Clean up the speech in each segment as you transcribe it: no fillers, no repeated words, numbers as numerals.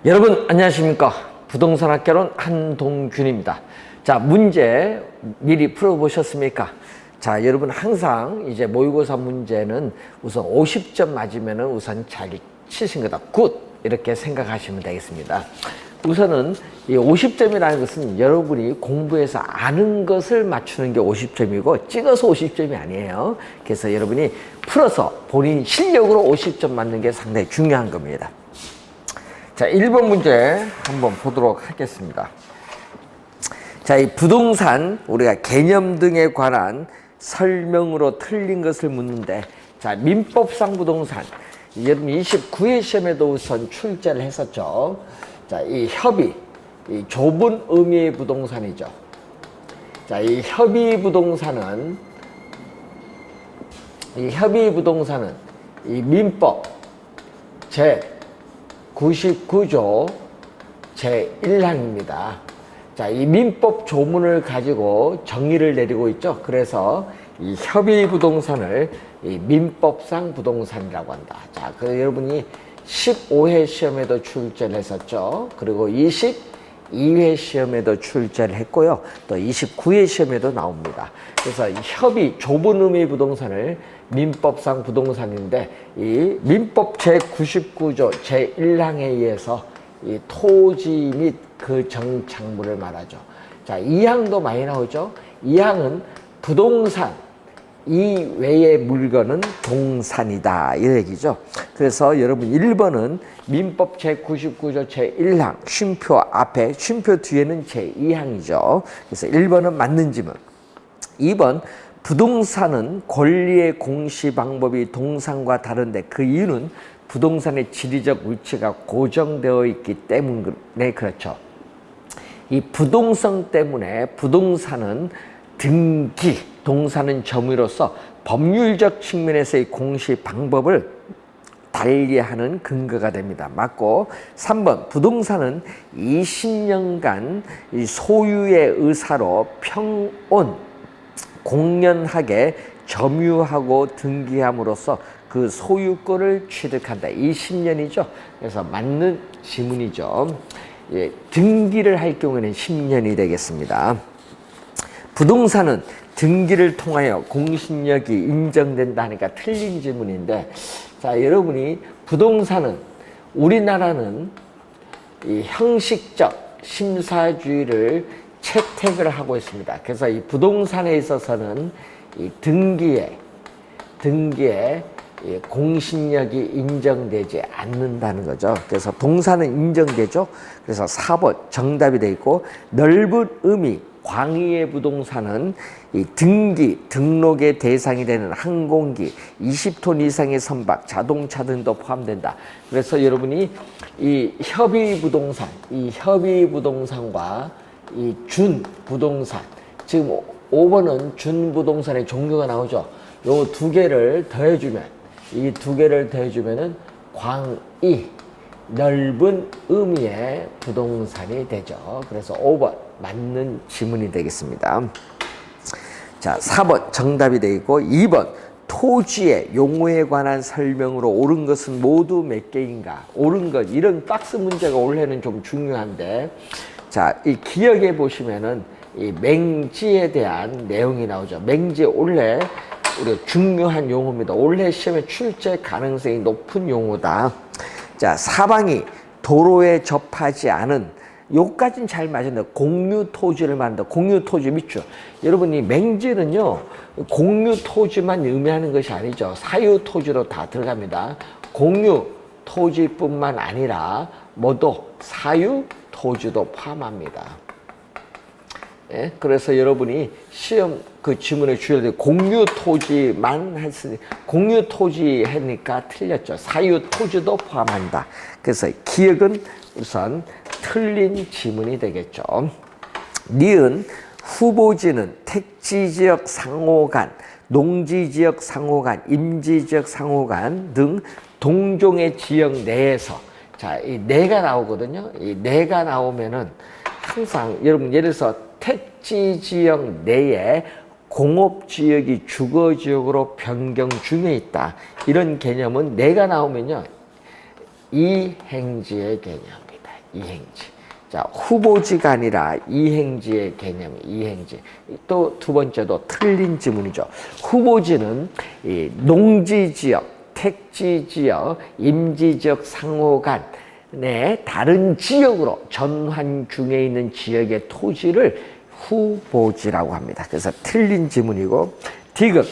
여러분 안녕하십니까? 부동산 학개론 한동균입니다. 자, 문제 미리 풀어보셨습니까? 자, 여러분 항상 이제 모의고사 문제는 우선 50점 맞으면은 우선 잘 치신 거다. 굿! 이렇게 생각하시면 되겠습니다. 우선은 이 50점이라는 것은 여러분이 공부해서 아는 것을 맞추는 게 50점이고 찍어서 50점이 아니에요. 그래서 여러분이 풀어서 본인 실력으로 50점 맞는 게 상당히 중요한 겁니다. 자, 1번 문제 한번 보도록 하겠습니다. 자, 이 부동산 우리가 개념 등에 관한 설명으로 틀린 것을 묻는데, 자, 민법상 부동산 여러분 29회 시험에도 우선 출제를 했었죠. 자, 이 협의, 이 좁은 의미의 부동산이죠. 자, 이 협의 부동산은 이 민법 제 99조 제1항입니다. 자, 이 민법 조문을 가지고 정의를 내리고 있죠. 그래서 이 협의 부동산을 이 민법상 부동산이라고 한다. 자, 그 여러분이 15회 시험에도 출제를 했었죠. 그리고 22회 시험에도 출제를 했고요. 또 29회 시험에도 나옵니다. 그래서 이 협의 좁은 의미의 부동산을 민법상 부동산인데, 이 민법 제99조 제1항에 의해서 이 토지 및 그 정착물을 말하죠. 자, 2항도 많이 나오죠. 2항은 부동산 이외의 물건은 동산이다, 이 얘기죠. 그래서 여러분 1번은 민법 제99조 제1항 쉼표 앞에 쉼표 뒤에는 제2항이죠. 그래서 1번은 맞는 지문. 2번 부동산은 권리의 공시 방법이 동산과 다른데 그 이유는 부동산의 지리적 위치가 고정되어 있기 때문에 그렇죠. 이 부동성 때문에 부동산은 등기, 동산은 점유로서 법률적 측면에서의 공시 방법을 달리하는 근거가 됩니다. 맞고, 3번 부동산은 20년간 이 소유의 의사로 평온 공연하게 점유하고 등기함으로써 그 소유권을 취득한다. 20년이죠. 그래서 맞는 지문이죠. 예, 등기를 할 경우에는 10년이 되겠습니다. 부동산은 등기를 통하여 공신력이 인정된다 하니까 틀린 질문인데, 자, 여러분이 부동산은 우리나라는 이 형식적 심사주의를 채택을 하고 있습니다. 그래서 이 부동산에 있어서는 이 등기에 이 공신력이 인정되지 않는다는 거죠. 그래서 동산은 인정되죠. 그래서 4번 정답이 되어 있고, 넓은 의미 광의의 부동산은 이 등록의 대상이 되는 항공기, 20톤 이상의 선박, 자동차 등도 포함된다. 그래서 여러분이 이 협의 부동산과 이 준부동산, 지금 5번은 준부동산의 종류가 나오죠. 요 두 개를 더해주면, 이 두 개를 더해주면은 광의, 넓은 의미의 부동산이 되죠. 그래서 5번 맞는 지문이 되겠습니다. 자, 4번 정답이 되어 있고, 2번 토지의 용어에 관한 설명으로 옳은 것은 모두 몇 개인가? 옳은 것, 이런 박스 문제가 올해는 좀 중요한데, 자, 이 기억해 보시면은 이 맹지에 대한 내용이 나오죠. 맹지 올해 우리 중요한 용어입니다. 올해 시험에 출제 가능성이 높은 용어다. 자, 사방이 도로에 접하지 않은, 요까지는 잘 맞았는데 공유 토지를 말한다. 공유 토지 밑줄. 여러분이 맹지는요, 공유 토지만 의미하는 것이 아니죠. 사유 토지로 다 들어갑니다. 공유 토지뿐만 아니라 모두 사유 토지도 포함합니다. 예? 그래서 여러분이 시험 그 지문에 주의를 드리고, 공유 토지만 했으니, 공유 토지 하니까 틀렸죠. 사유 토지도 포함한다. 그래서 기억은 우선 틀린 지문이 되겠죠. 니은 후보지는 택지지역 상호간, 농지지역 상호간, 임지지역 상호간 등 동종의 지역 내에서, 자, 이 내가 나오거든요. 이 내가 나오면은 항상 여러분 예를 들어서 택지지역 내에 공업지역이 주거지역으로 변경 중에 있다. 이런 개념은 내가 나오면요, 이행지의 개념입니다. 이행지. 자, 후보지가 아니라 이행지의 개념이 이행지. 또 두 번째도 틀린 지문이죠. 후보지는 이 농지지역, 택지지역, 임지지역 상호 간의 다른 지역으로 전환 중에 있는 지역의 토지를 후보지라고 합니다. 그래서 틀린 지문이고, 디귿,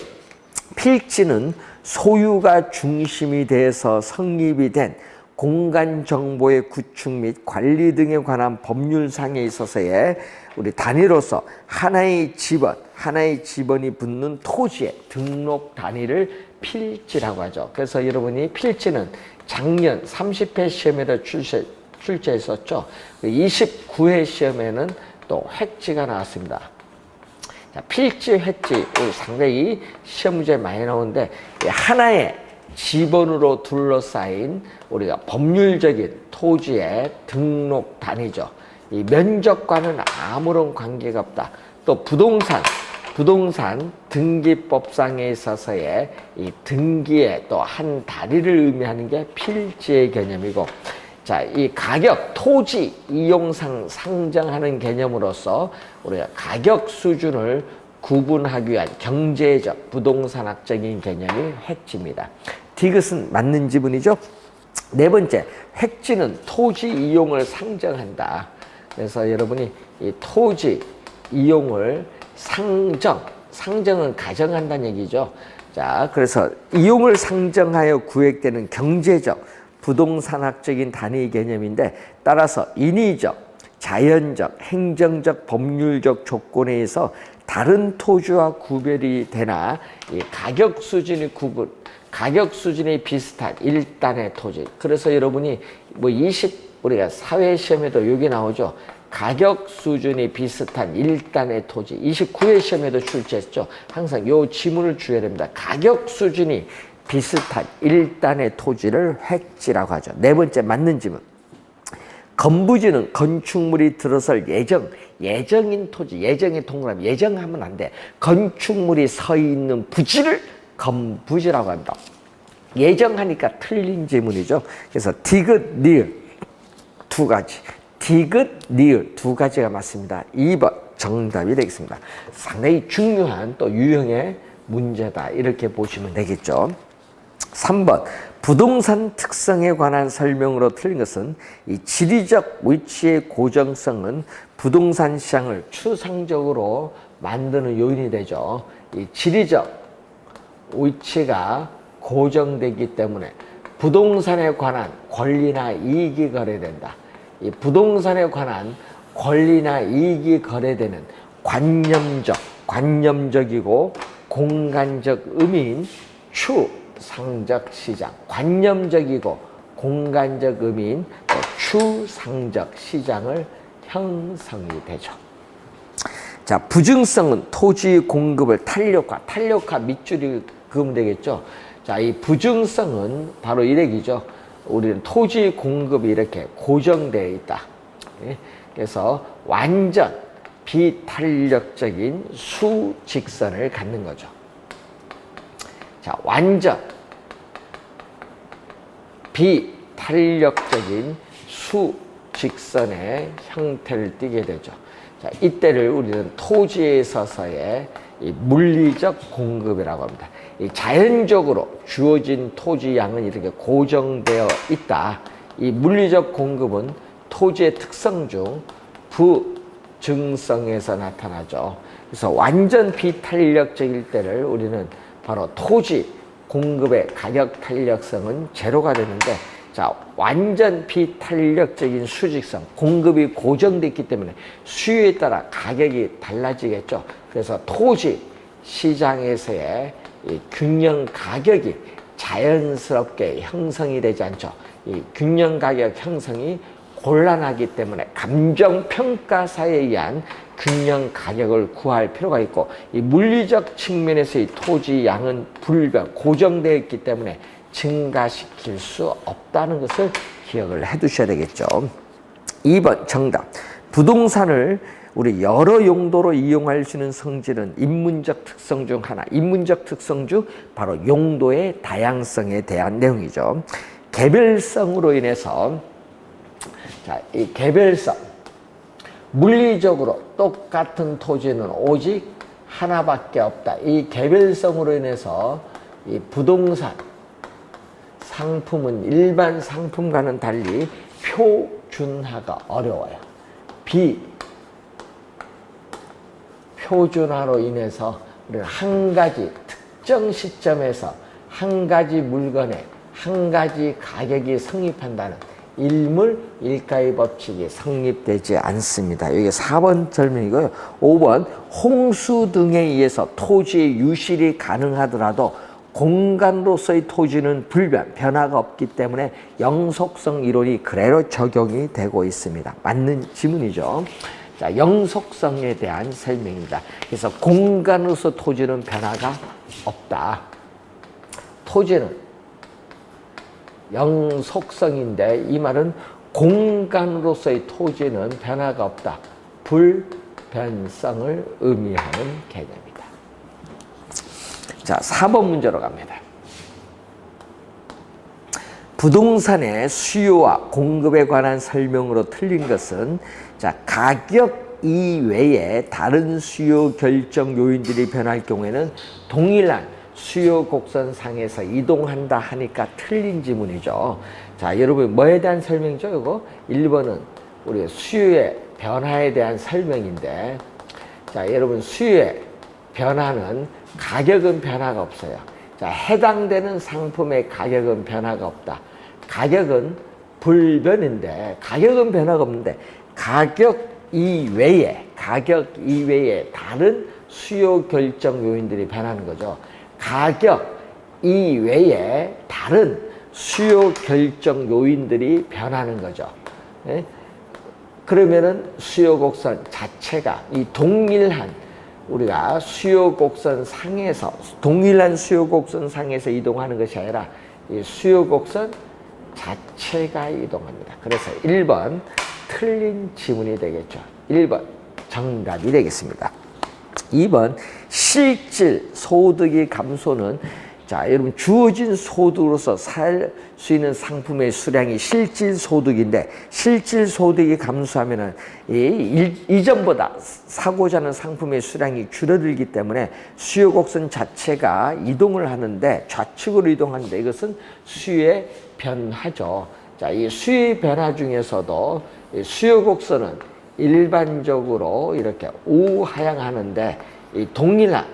필지는 소유가 중심이 돼서 성립이 된 공간 정보의 구축 및 관리 등에 관한 법률상에 있어서의 우리 단위로서 하나의 집원이 붙는 토지의 등록 단위를 필지라고 하죠. 그래서 여러분이 필지는 작년 30회 시험에도 출제했었죠. 29회 시험에는 또 획지가 나왔습니다. 자, 필지, 획지 상당히 시험 문제 많이 나오는데 하나의 지번으로 둘러싸인 우리가 법률적인 토지의 등록 단위죠. 이 면적과는 아무런 관계가 없다. 또 부동산 등기법상에 있어서의 이 등기의 또 한 다리를 의미하는 게 필지의 개념이고, 자, 이 가격, 토지 이용상 상정하는 개념으로서 우리가 가격 수준을 구분하기 위한 경제적, 부동산학적인 개념이 획지입니다. 디귿은 맞는 지문이죠. 네 번째, 획지는 토지 이용을 상정한다. 그래서 여러분이 이 토지 이용을 상정은 가정한다는 얘기죠. 자, 그래서 이용을 상정하여 구획되는 경제적, 부동산학적인 단위 개념인데, 따라서 인위적, 자연적, 행정적, 법률적 조건에 의해서 다른 토지와 구별이 되나 이 가격 수준이 비슷한 일단의 토지. 그래서 여러분이 우리가 사회 시험에도 여기 나오죠. 가격 수준이 비슷한 일단의 토지. 29회 시험에도 출제했죠. 항상 요 지문을 주어야 됩니다. 가격 수준이 비슷한 일단의 토지를 획지라고 하죠. 네 번째 맞는 지문. 건부지는 건축물이 들어설 예정인 토지, 예정의 동그라미, 예정하면 안 돼. 건축물이 서 있는 부지를 건부지라고 합니다. 예정하니까 틀린 지문이죠. 그래서 디귿, 니을 두 가지. 디귿, 니을 두 가지가 맞습니다. 2번 정답이 되겠습니다. 상당히 중요한 또 유형의 문제다. 이렇게 보시면 되겠죠. 3번 부동산 특성에 관한 설명으로 틀린 것은 이 지리적 위치의 고정성은 부동산 시장을 추상적으로 만드는 요인이 되죠. 이 지리적 위치가 고정되기 때문에 부동산에 관한 권리나 이익이 거래된다. 이 부동산에 관한 권리나 이익이 거래되는 관념적이고 공간적 의미인 추상적 시장, 관념적이고 공간적 의미인 추상적 시장을 형성이 되죠. 자, 부증성은 토지 공급을 탄력화 밑줄이 그으면 되겠죠. 자, 이 부증성은 바로 이 얘기죠. 우리는 토지 공급이 이렇게 고정되어 있다. 그래서 완전 비탄력적인 수직선을 갖는 거죠. 자, 완전 비탄력적인 수직선의 형태를 띠게 되죠. 자, 이때를 우리는 토지에 있어서의 이 물리적 공급이라고 합니다. 이 자연적으로 주어진 토지 양은 이렇게 고정되어 있다. 이 물리적 공급은 토지의 특성 중 부증성에서 나타나죠. 그래서 완전 비탄력적일 때를 우리는 바로 토지 공급의 가격 탄력성은 제로가 되는데, 자, 완전 비탄력적인 수직성, 공급이 고정됐기 때문에 수요에 따라 가격이 달라지겠죠. 그래서 토지 시장에서의 이 균형 가격이 자연스럽게 형성이 되지 않죠. 이 균형 가격 형성이 곤란하기 때문에 감정평가사에 의한 균형 가격을 구할 필요가 있고, 이 물리적 측면에서의 토지 양은 고정되어 있기 때문에 증가시킬 수 없다는 것을 기억을 해 두셔야 되겠죠. 2번 정답. 부동산을 우리 여러 용도로 이용할 수 있는 성질은 인문적 특성 중 하나. 인문적 특성 중 바로 용도의 다양성에 대한 내용이죠. 개별성으로 인해서 자, 이 개별성. 물리적으로 똑같은 토지는 오직 하나밖에 없다. 이 개별성으로 인해서 이 부동산 상품은 일반 상품과는 달리 표준화가 어려워요. 비표준화로 인해서 우리는 한 가지 특정 시점에서 한 가지 물건에 한 가지 가격이 성립한다는 일물 일가의 법칙이 성립되지 않습니다. 여기 4번 설명이고요. 5번 홍수 등에 의해서 토지의 유실이 가능하더라도 공간으로서의 토지는 불변, 변화가 없기 때문에 영속성 이론이 그대로 적용이 되고 있습니다. 맞는 지문이죠. 자, 영속성에 대한 설명입니다. 그래서 공간으로서 토지는 변화가 없다. 토지는 영속성인데 이 말은 공간으로서의 토지는 변화가 없다. 불변성을 의미하는 개념이다. 자, 4번 문제로 갑니다. 부동산의 수요와 공급에 관한 설명으로 틀린 것은 자, 가격 이외에 다른 수요 결정 요인들이 변할 경우에는 동일한 수요 곡선상에서 이동한다 하니까 틀린 지문이죠. 자, 여러분 뭐에 대한 설명이죠? 이거 1번은 우리 수요의 변화에 대한 설명인데, 자, 여러분 수요의 변화는 가격은 변화가 없어요. 자, 해당되는 상품의 가격은 변화가 없다. 가격은 불변인데, 가격은 변화가 없는데 가격 이외에 다른 수요 결정 요인들이 변하는 거죠. 가격 이외에 다른 수요 결정 요인들이 변하는 거죠. 예? 그러면은 수요 곡선 자체가 이 동일한 우리가 수요 곡선 상에서 동일한 수요 곡선 상에서 이동하는 것이 아니라 이 수요 곡선 자체가 이동합니다. 그래서 1번 틀린 지문이 되겠죠. 1번 정답이 되겠습니다. 2번 실질 소득의 감소는 자, 여러분 주어진 소득으로서 살 수 있는 상품의 수량이 실질 소득인데 실질 소득이 감소하면은 이전보다 사고자 하는 상품의 수량이 줄어들기 때문에 수요 곡선 자체가 이동을 하는데 좌측으로 이동하는데 이것은 수요의 변화죠. 자, 이 수요의 변화 중에서도 이 수요 곡선은 일반적으로 이렇게 우하향하는데 이 동일한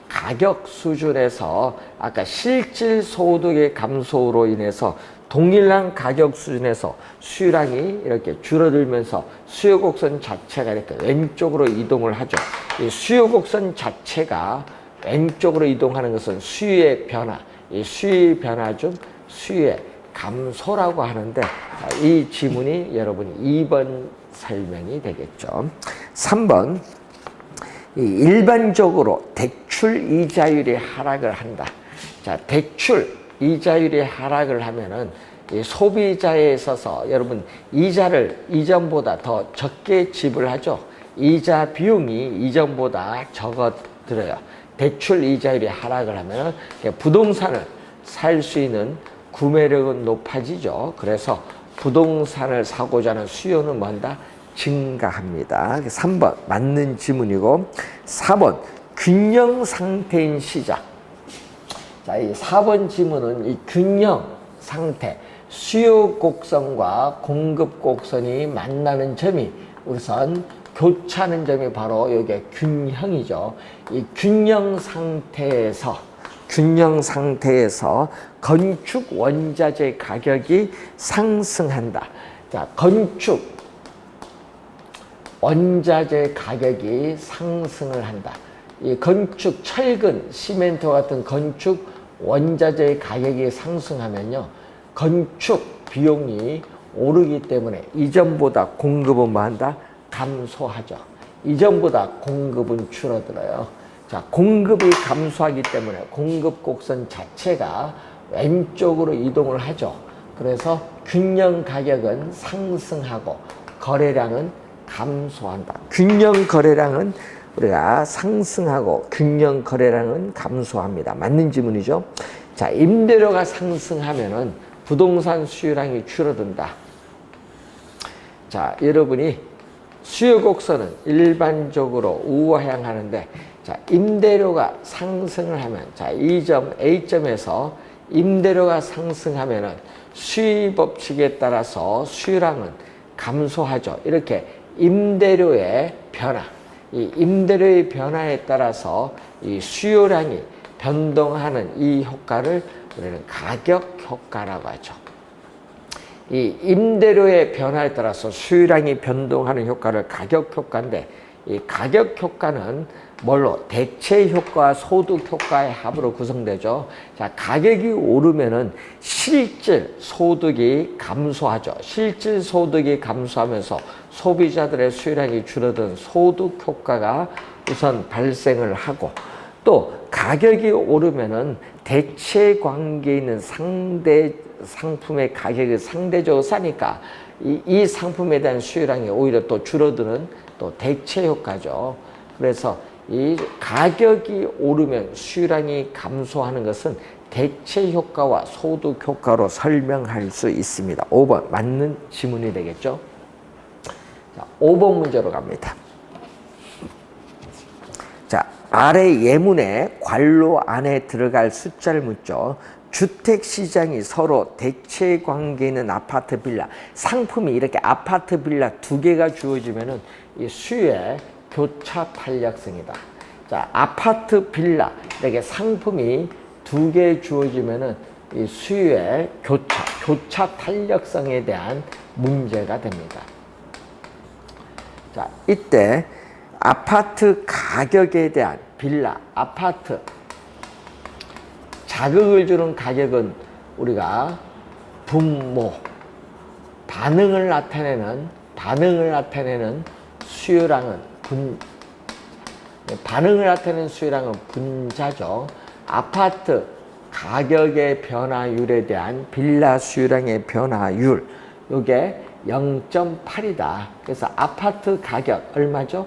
가격 수준에서 아까 실질 소득의 감소로 인해서 동일한 가격 수준에서 수요량이 이렇게 줄어들면서 수요 곡선 자체가 이렇게 왼쪽으로 이동을 하죠. 이 수요 곡선 자체가 왼쪽으로 이동하는 것은 수요의 변화, 이 수요의 변화 중 수요의 감소라고 하는데 이 지문이 여러분 2번 설명이 되겠죠. 3번 일반적으로 대출 이자율이 하락을 한다. 자, 대출 이자율이 하락을 하면은 이 소비자에 있어서 여러분 이자를 이전보다 더 적게 지불하죠. 이자 비용이 이전보다 적어들어요. 대출 이자율이 하락을 하면은 부동산을 살 수 있는 구매력은 높아지죠. 그래서 부동산을 사고자 하는 수요는 뭔다? 증가합니다. 3번 맞는 지문이고 4번 균형 상태인 시장. 자, 이 4번 지문은 이 균형 상태, 수요 곡선과 공급 곡선이 만나는 점이 우선 교차하는 점이 바로 여기에 균형이죠. 이 균형 상태에서 건축 원자재 가격이 상승한다. 자, 건축 원자재 가격이 상승을 한다. 이 건축 철근, 시멘트 같은 건축 원자재 가격이 상승하면요, 건축 비용이 오르기 때문에 이전보다 공급은 뭐한다? 감소하죠. 이전보다 공급은 줄어들어요. 자, 공급이 감소하기 때문에 공급 곡선 자체가 왼쪽으로 이동을 하죠. 그래서 균형 가격은 상승하고 거래량은 감소한다. 균형 거래량은 우리가 상승하고 균형 거래량은 감소합니다. 맞는 지문이죠. 자, 임대료가 상승하면은 부동산 수요량이 줄어든다. 자, 여러분이 수요 곡선은 일반적으로 우하향하는데, 자, 임대료가 상승을 하면, 자, 이 점 A점에서 임대료가 상승하면은 수요 법칙에 따라서 수요량은 감소하죠. 이렇게 임대료의 변화, 이 임대료의 변화에 따라서 이 수요량이 변동하는 이 효과를 우리는 가격 효과라고 하죠. 이 임대료의 변화에 따라서 수요량이 변동하는 효과를 가격 효과인데, 이 가격 효과는 뭘로? 대체 효과와 소득 효과의 합으로 구성되죠. 자, 가격이 오르면은 실질 소득이 감소하죠. 실질 소득이 감소하면서 소비자들의 수요량이 줄어든 소득 효과가 우선 발생을 하고, 또 가격이 오르면은 대체 관계에 있는 상대 상품의 가격이 상대적으로 싸니까 이 상품에 대한 수요량이 오히려 또 줄어드는 또 대체 효과죠. 그래서 이 가격이 오르면 수요량이 감소하는 것은 대체 효과와 소득 효과로 설명할 수 있습니다. 5번 맞는 지문이 되겠죠. 자, 5번 문제로 갑니다. 자, 아래 예문에 괄호 안에 들어갈 숫자를 묻죠. 주택시장이 서로 대체 관계에 있는 아파트 빌라, 상품이 이렇게 아파트 빌라 두 개가 주어지면은 이 수요의 교차 탄력성이다. 자, 아파트 빌라 이렇게 상품이 두 개 주어지면은 이 수요의 교차 탄력성에 대한 문제가 됩니다. 자, 이때 아파트 가격에 대한 빌라, 아파트 자극을 주는 가격은 우리가 분모, 반응을 나타내는 수요량은 반응을 나타내는 수요량은 분자죠. 아파트 가격의 변화율에 대한 빌라 수요량의 변화율, 이게 0.8이다. 그래서 아파트 가격 얼마죠?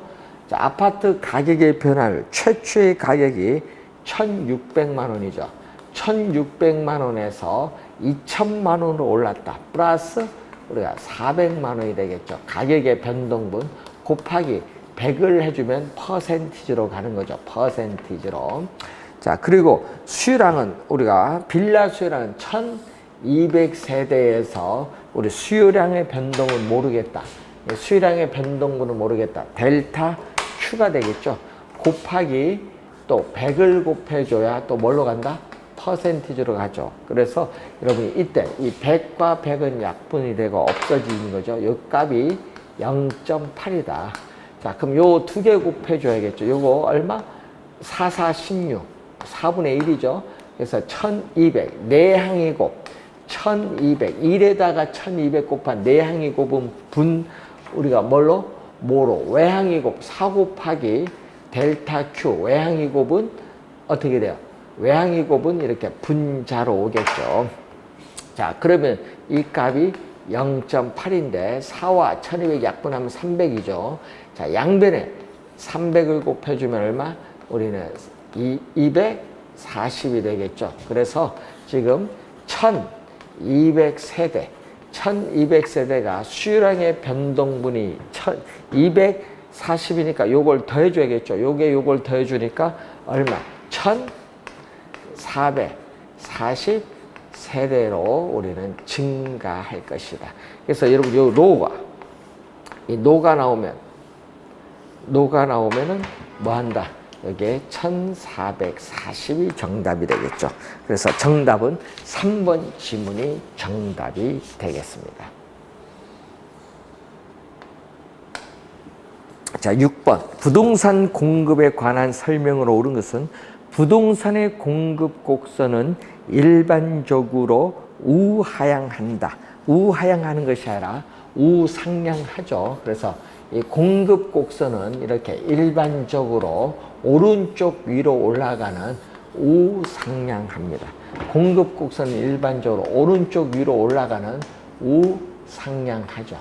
자, 아파트 가격의 변화율 최초의 가격이 1,600만 원이죠. 1,600만 원에서 2,000만 원으로 올랐다. 플러스 우리가 400만 원이 되겠죠. 가격의 변동분 곱하기 100을 해주면 퍼센티지로 가는 거죠. 퍼센티지로. 자, 그리고 수요량은 우리가 빌라 수요량은 1,200세대에서 우리 수요량의 변동은 모르겠다. 수요량의 변동분은 모르겠다. 델타 Q가 되겠죠. 곱하기 또 100을 곱해줘야 또 뭘로 간다? 퍼센티지로 가죠. 그래서 여러분이 이때 이 100과 100은 약분이 되고 없어지는 거죠. 이 값이 0.8이다. 자, 그럼 요 두 개 곱해줘야겠죠. 요거 얼마? 4, 4, 16. 4분의 1이죠. 그래서 1200. 내항이 곱. 1200. 1에다가 1200 곱한 내항이 곱은 분, 우리가 뭘로? 뭐로? 외항이 곱. 4 곱하기 델타 Q. 외항이 곱은 어떻게 돼요? 외항이 곱은 이렇게 분자로 오겠죠. 자, 그러면 이 값이 0.8인데 4와 1200 약분하면 300이죠. 자, 양변에 300을 곱해주면 얼마? 우리는 240이 되겠죠. 그래서 지금 1200세대, 1200세대가 수요량의 변동분이 240이니까 요걸 더해줘야겠죠. 요걸 더해주니까 얼마? 1440세대로 우리는 증가할 것이다. 그래서 여러분 요 노가 나오면은 뭐 한다? 여기에 1440이 정답이 되겠죠. 그래서 정답은 3번 지문이 정답이 되겠습니다. 자, 6번 부동산 공급에 관한 설명으로 옳은 것은 부동산의 공급 곡선은 일반적으로 우하향한다. 우하향하는 것이 아니라 우상향하죠. 그래서 이 공급 곡선은 이렇게 일반적으로 오른쪽 위로 올라가는 우상향합니다. 공급 곡선은 일반적으로 오른쪽 위로 올라가는 우상향하죠.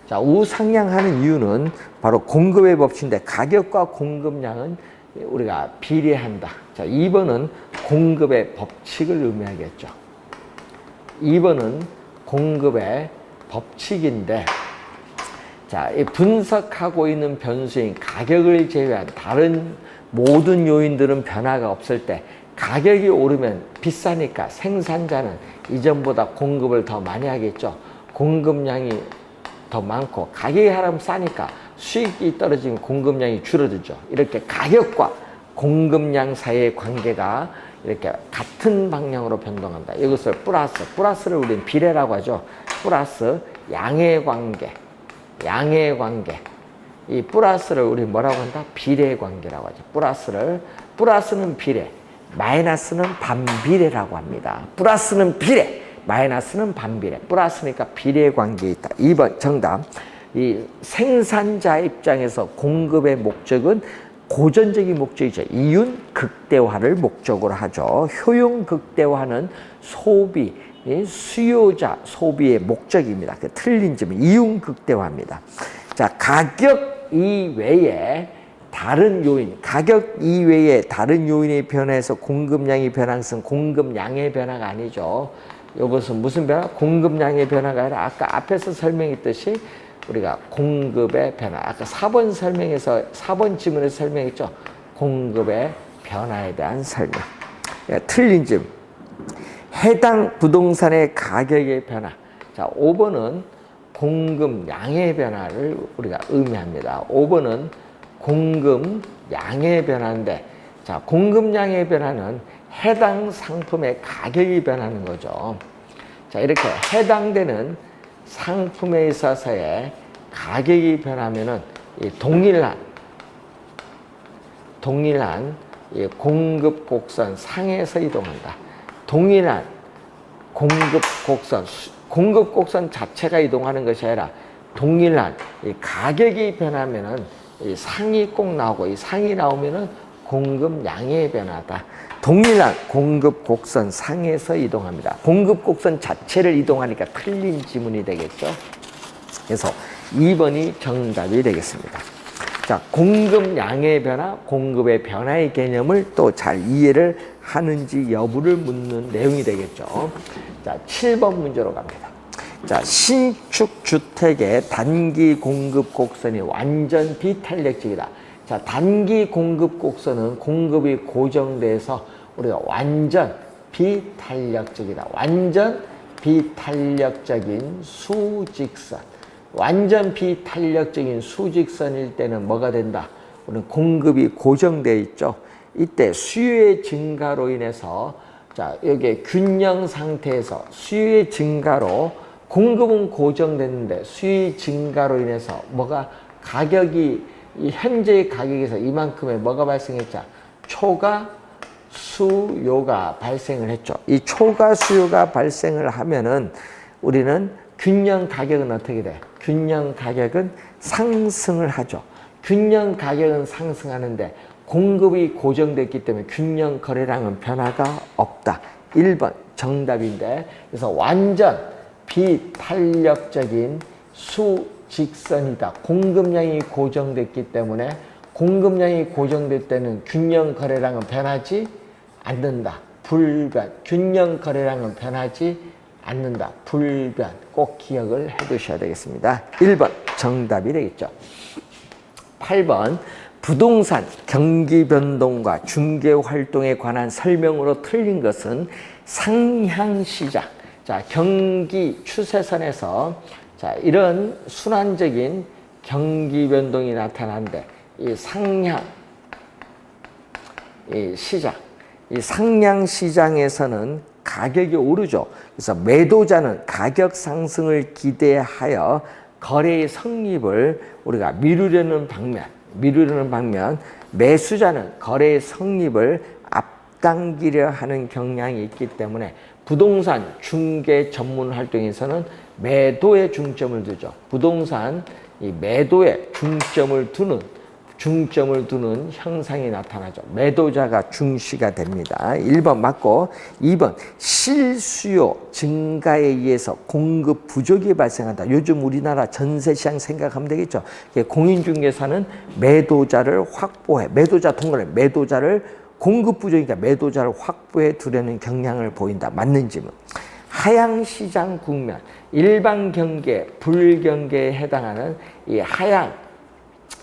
자, 우상향하는 이유는 바로 공급의 법칙인데 가격과 공급량은 우리가 비례한다. 자, 2번은 공급의 법칙을 의미하겠죠. 2번은 공급의 법칙인데, 자, 이 분석하고 있는 변수인 가격을 제외한 다른 모든 요인들은 변화가 없을 때 가격이 오르면 비싸니까 생산자는 이전보다 공급을 더 많이 하겠죠. 공급량이 더 많고 가격이 하라면 싸니까 수익이 떨어지면 공급량이 줄어들죠. 이렇게 가격과 공급량 사이의 관계가 이렇게 같은 방향으로 변동한다. 이것을 플러스를 우리는 비례라고 하죠. 플러스 양의 관계, 양의 관계. 이 플러스를 우리 뭐라고 한다? 비례 관계라고 하죠. 플러스는 비례, 마이너스는 반비례라고 합니다. 플러스는 비례, 마이너스는 반비례. 플러스니까 비례 관계에 있다. 2번 정답. 이 생산자 입장에서 공급의 목적은 고전적인 목적이죠. 이윤 극대화를 목적으로 하죠. 효용 극대화는 소비, 수요자 소비의 목적입니다. 그 틀린 점은 이윤 극대화입니다. 자, 가격 이외에 다른 요인, 가격 이외에 다른 요인의 변화에서 공급량의 변화는 공급량의 변화가 아니죠. 이것은 무슨 변화? 공급량의 변화가 아니라 아까 앞에서 설명했듯이 우리가 공급의 변화, 아까 4번 설명에서 4번 지문에서 설명했죠. 공급의 변화에 대한 설명. 틀린 점. 해당 부동산의 가격의 변화. 자, 5번은 공급량의 변화를 우리가 의미합니다. 5번은 공급량의 변화인데, 자, 공급량의 변화는 해당 상품의 가격이 변하는 거죠. 자, 이렇게 해당되는 상품에 있어서의 가격이 변하면은 이 동일한 이 공급 곡선 상에서 이동한다. 동일한 공급 곡선 자체가 이동하는 것이 아니라 동일한 이 가격이 변하면은 이 상이 꼭 나오고, 이 상이 나오면은 공급량의 변화다. 동일한 공급 곡선 상에서 이동합니다. 공급 곡선 자체를 이동하니까 틀린 지문이 되겠죠. 그래서 2번이 정답이 되겠습니다. 자, 공급량의 변화, 공급의 변화의 개념을 또 잘 이해를 하는지 여부를 묻는 내용이 되겠죠. 자, 7번 문제로 갑니다. 자, 신축 주택의 단기 공급 곡선이 완전 비탄력적이다. 자, 단기 공급 곡선은 공급이 고정돼서 우리가 완전 비탄력적이다. 완전 비탄력적인 수직선. 완전 비탄력적인 수직선일 때는 뭐가 된다? 우리는 공급이 고정되어 있죠. 이때 수요의 증가로 인해서, 자, 여기 균형 상태에서 수요의 증가로 공급은 고정됐는데 수요의 증가로 인해서 뭐가 가격이 이 현재의 가격에서 이만큼의 뭐가 발생했죠? 초과 수요가 발생을 했죠. 이 초과 수요가 발생을 하면은 우리는 균형 가격은 어떻게 돼? 균형 가격은 상승을 하죠. 균형 가격은 상승하는데 공급이 고정됐기 때문에 균형 거래량은 변화가 없다. 1번 정답인데, 그래서 완전 비탄력적인 수직선이다. 공급량이 고정됐기 때문에 공급량이 고정될 때는 균형 거래량은 변하지 않는다. 불변. 균형 거래량은 변하지 않는다. 불변. 꼭 기억을 해 두셔야 되겠습니다. 1번 정답이 되겠죠. 8번 부동산 경기 변동과 중개 활동에 관한 설명으로 틀린 것은 상향시장. 자, 경기 추세선에서 자, 이런 순환적인 경기 변동이 나타나는데 이 상향 시장, 이 상향 시장에서는 가격이 오르죠. 그래서 매도자는 가격 상승을 기대하여 거래의 성립을 우리가 미루려는 방면, 매수자는 거래의 성립을 앞당기려 하는 경향이 있기 때문에 부동산 중개 전문 활동에서는 매도에 중점을 두죠. 부동산 이 매도에 중점을 두는 현상이 나타나죠. 매도자가 중시가 됩니다. 1번 맞고, 2번 실수요 증가에 의해서 공급 부족이 발생한다. 요즘 우리나라 전세시장 생각하면 되겠죠. 공인중개사는 매도자를 확보해, 매도자 통과를, 매도자를 공급 부족이니까 매도자를 확보해 두려는 경향을 보인다. 맞는 질문. 하향시장 국면, 일반 경계, 불경계에 해당하는 이 하향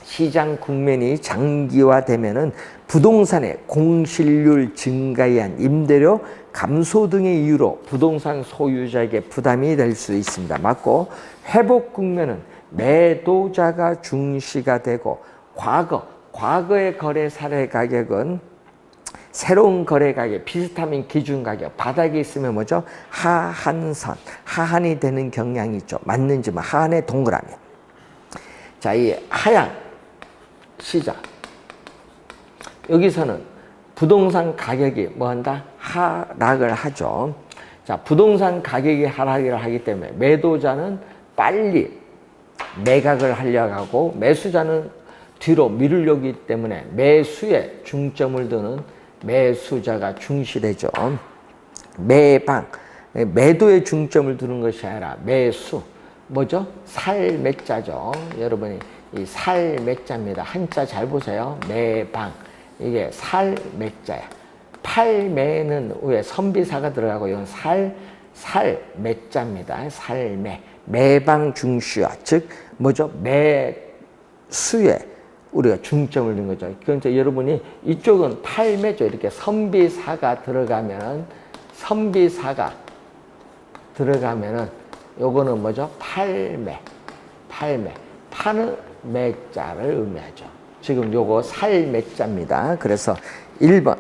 시장 국면이 장기화되면은 부동산의 공실률 증가에 의한 임대료 감소 등의 이유로 부동산 소유자에게 부담이 될 수 있습니다. 맞고, 회복 국면은 매도자가 중시가 되고, 과거의 거래 사례 가격은 새로운 거래 가격, 비슷하면 기준 가격, 바닥에 있으면 뭐죠? 하한선, 하한이 되는 경향이 있죠. 맞는지 뭐 하한의 동그라미. 자, 이 하향 시장. 여기서는 부동산 가격이 뭐 한다? 하락을 하죠. 자, 부동산 가격이 하락을 하기 때문에 매도자는 빨리 매각을 하려고 하고, 매수자는 뒤로 미루려고 하기 때문에 매수에 중점을 두는 매수자가 중시되죠. 매방, 매도에 중점을 두는 것이 아니라 매수, 뭐죠? 살매자죠. 여러분이 이 살매자입니다. 한자 잘 보세요. 매방, 이게 살매자야. 팔매는 위에 선비사가 들어가고, 이건 살매자입니다. 살매, 매방 중시화, 즉 뭐죠? 매수에 우리가 중점을 두는 거죠. 그러니까 여러분이 이쪽은 팔매죠. 이렇게 선비사가 들어가면은, 요거는 뭐죠? 팔매, 파는 매자를 의미하죠. 지금 요거 살매자입니다. 그래서 1번,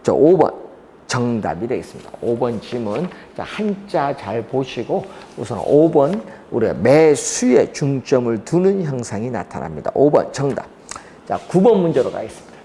5번 정답이 되겠습니다. 5번 질문. 자, 한자 잘 보시고 우선 5번 우리가 매수에 중점을 두는 형상이 나타납니다. 5번 정답. 자, 9번 문제로 가겠습니다.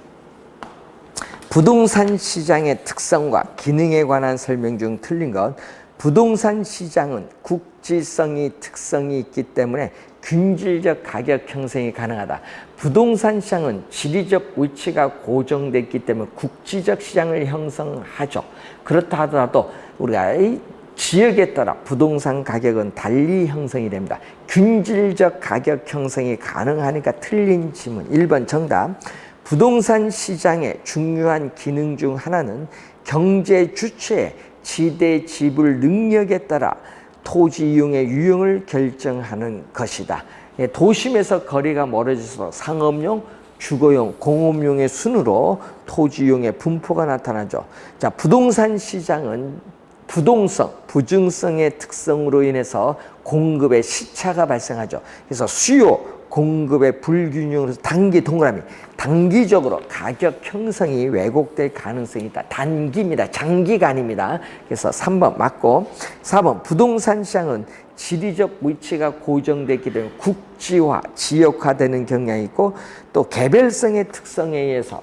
부동산 시장의 특성과 기능에 관한 설명 중 틀린 것. 부동산 시장은 국지성이 특성이 있기 때문에 균질적 가격 형성이 가능하다. 부동산 시장은 지리적 위치가 고정됐기 때문에 국지적 시장을 형성하죠. 그렇다 하더라도 우리가 이 지역에 따라 부동산 가격은 달리 형성이 됩니다. 균질적 가격 형성이 가능하니까 틀린 질문. 1번 정답. 부동산 시장의 중요한 기능 중 하나는 경제 주체의 지대 지불 능력에 따라 토지 이용의 유형을 결정하는 것이다. 도심에서 거리가 멀어져서 상업용, 주거용, 공업용의 순으로 토지 이용의 분포가 나타나죠. 자, 부동산 시장은 부동성, 부증성의 특성으로 인해서 공급의 시차가 발생하죠. 그래서 수요, 공급의 불균형으로서 동그라미, 단기적으로 가격 형성이 왜곡될 가능성이 있다. 단기입니다. 장기가 아닙니다. 그래서 3번 맞고, 4번 부동산 시장은 지리적 위치가 고정됐기 때문에 국지화, 지역화되는 경향이 있고, 또 개별성의 특성에 의해서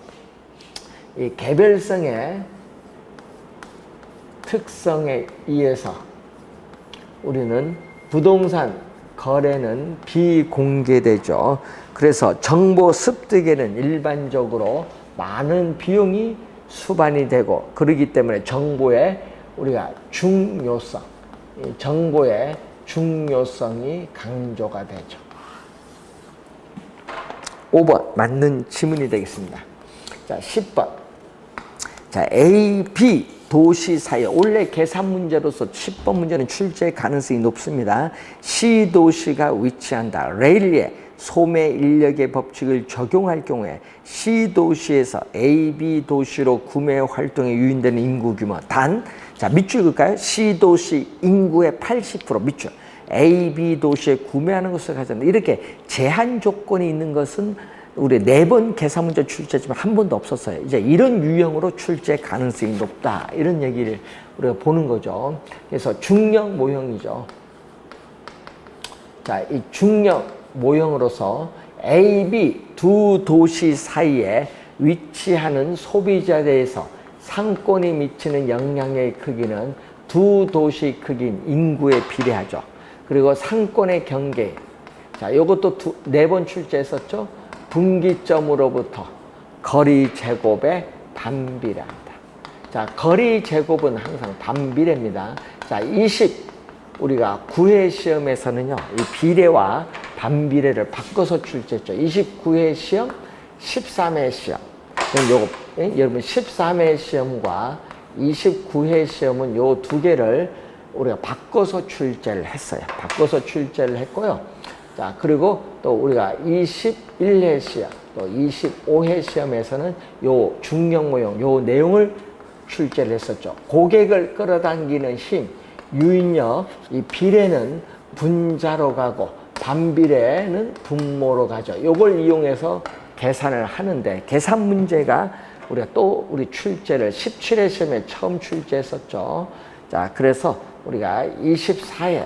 이 개별성의 특성에 의해서 우리는 부동산 거래는 비공개되죠. 그래서 정보 습득에는 일반적으로 많은 비용이 수반이 되고, 그렇기 때문에 정보의 우리가 중요성, 정보의 중요성이 강조가 되죠. 5번 맞는 지문이 되겠습니다. 자, 10번. 자, A, B 도시 사이에, 원래 계산 문제로서 10번 문제는 출제 가능성이 높습니다. C 도시가 위치한다. 레일리에 소매 인력의 법칙을 적용할 경우에 C 도시에서 A, B 도시로 구매 활동에 유인되는 인구 규모 단, 자, 밑줄 그을까요? C 도시 인구의 80% 밑줄. A, B 도시에 구매하는 것을 가져다. 이렇게 제한 조건이 있는 것은 우리 4번 계산 문제 출제지만 한 번도 없었어요. 이제 이런 유형으로 출제 가능성이 높다. 이런 얘기를 우리가 보는 거죠. 그래서 중력 모형이죠. 자, 이 중력 모형으로서 A, B 두 도시 사이에 위치하는 소비자에 대해서 상권이 미치는 영향의 크기는 두 도시 크기인 인구에 비례하죠. 그리고 상권의 경계. 자, 요것도 4번 출제했었죠. 분기점으로부터 거리 제곱에 반비례한다. 자, 거리 제곱은 항상 반비례입니다. 자, 우리가 9회 시험에서는요, 이 비례와 반비례를 바꿔서 출제했죠. 29회 시험, 13회 시험. 요거, 여러분 13회 시험과 29회 시험은 요 두 개를 우리가 바꿔서 출제를 했어요. 바꿔서 출제를 했고요. 자, 그리고 또 우리가 21회 시험, 또 25회 시험에서는 요 중력 모형, 요 내용을 출제를 했었죠. 고객을 끌어당기는 힘, 유인력, 이 비례는 분자로 가고 반비례는 분모로 가죠. 요걸 이용해서 계산을 하는데, 계산 문제가 우리가 또 우리 출제를 17회 시험에 처음 출제했었죠. 자, 그래서 우리가 24회,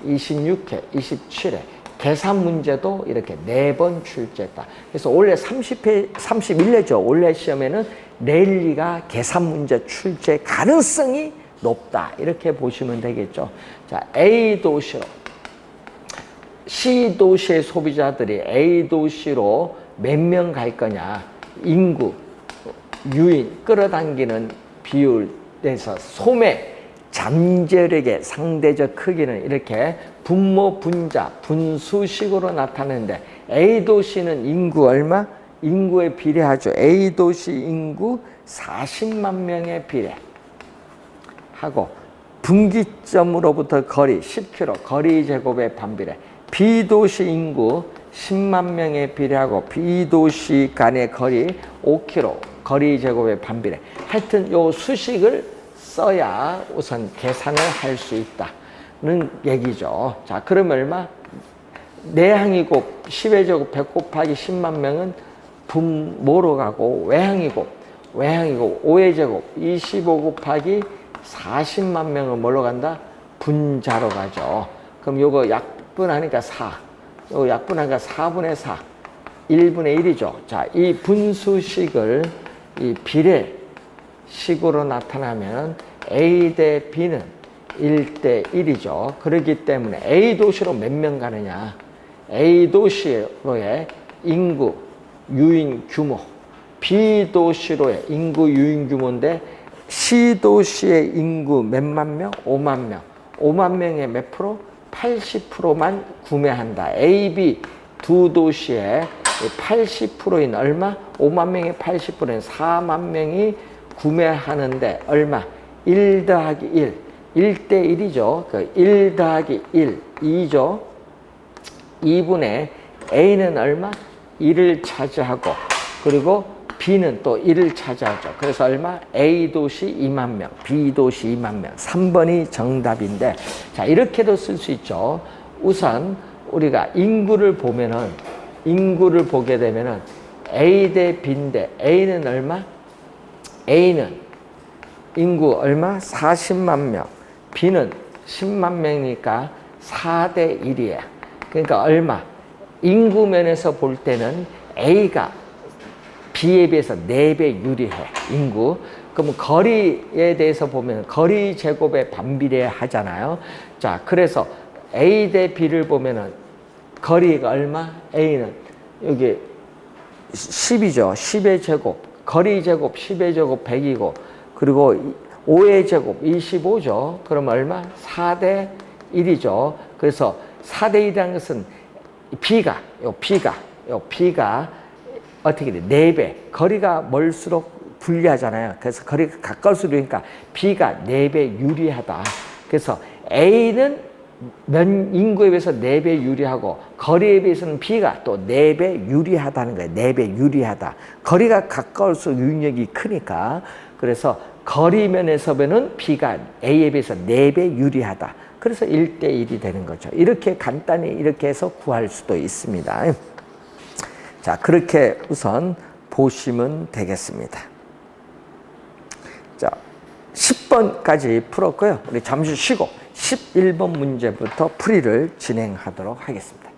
26회, 27회 계산 문제도 이렇게 4번 출제했다. 그래서 올해 31회죠. 올해 시험에는 랠리가 계산 문제 출제 가능성이 높다. 이렇게 보시면 되겠죠. 자, A 도시로, C 도시의 소비자들이 A 도시로 몇 명 갈 거냐. 인구, 유인, 끌어당기는 비율에서 소매, 잠재력의 상대적 크기는 이렇게 분모, 분자, 분수식으로 나타내는데 A 도시는 인구 얼마? 인구에 비례하죠. A 도시 인구 40만 명에 비례하고 분기점으로부터 거리 10km, 거리 제곱에 반비례. B 도시 인구 10만 명에 비례하고 B 도시 간의 거리 5km, 거리 제곱에 반비례. 하여튼 요 수식을 써야 우선 계산을 할 수 있다는 얘기죠. 자, 그러면 얼마? 내항이곱 10의 제곱 100 곱하기 10만 명은 분모로 가고, 외항이곱 5의 제곱 25 곱하기 40만 명은 뭘로 간다? 분자로 가죠. 그럼 요거 약분하니까 4, 요거 약분하니까 4분의 4, 1분의 1이죠. 자, 이 분수식을 이 비례식으로 나타나면 A 대 B는 1대 1이죠. 그렇기 때문에 A 도시로 몇 명 가느냐. A 도시로의 인구, 유인 규모, B 도시로의 인구, 유인 규모인데 C 도시의 인구 몇만 명? 5만 명. 5만 명의 몇 프로? 80%만 구매한다. A, B 두 도시의 80%인 얼마? 5만 명의 80%인 4만 명이 구매하는데 얼마? 1 더하기 1. 1대 1이죠. 그 1 더하기 1, 2죠. 2분의 A는 얼마? 1을 차지하고, 그리고 B는 또 1을 차지하죠. 그래서 얼마? A 도시 2만 명, B 도시 2만 명. 3번이 정답인데, 자, 이렇게도 쓸 수 있죠. 우선 우리가 인구를 보게 되면은 A 대 B인데, A는 얼마? A는 인구 얼마? 40만 명. B는 10만 명이니까 4대 1이야. 그러니까 얼마? 인구 면에서 볼 때는 A가 B에 비해서 4배 유리해. 인구. 그럼 거리에 대해서 보면 거리 제곱에 반비례 하잖아요. 자, 그래서 A 대 B를 보면은 거리가 얼마? A는 여기 10이죠. 10의 제곱. 거리 제곱 10의 제곱 100이고, 그리고 5의 제곱 25죠. 그럼 얼마? 4대 1이죠. 그래서 4대 1이라는 것은 B가 어떻게 돼? 4배. 거리가 멀수록 불리하잖아요. 그래서 거리가 가까울수록, 그러니까 B가 4배 유리하다. 그래서 A는 인구에 비해서 4배 유리하고, 거리에 비해서는 B가 또 4배 유리하다는 거예요. 4배 유리하다. 거리가 가까울수록 유인력이 크니까. 그래서 거리면에서 보면 B가 A에 비해서 4배 유리하다. 그래서 1대 1이 되는 거죠. 이렇게 간단히 이렇게 해서 구할 수도 있습니다. 자, 그렇게 우선 보시면 되겠습니다. 자, 10번까지 풀었고요. 우리 잠시 쉬고 11번 문제부터 풀이를 진행하도록 하겠습니다.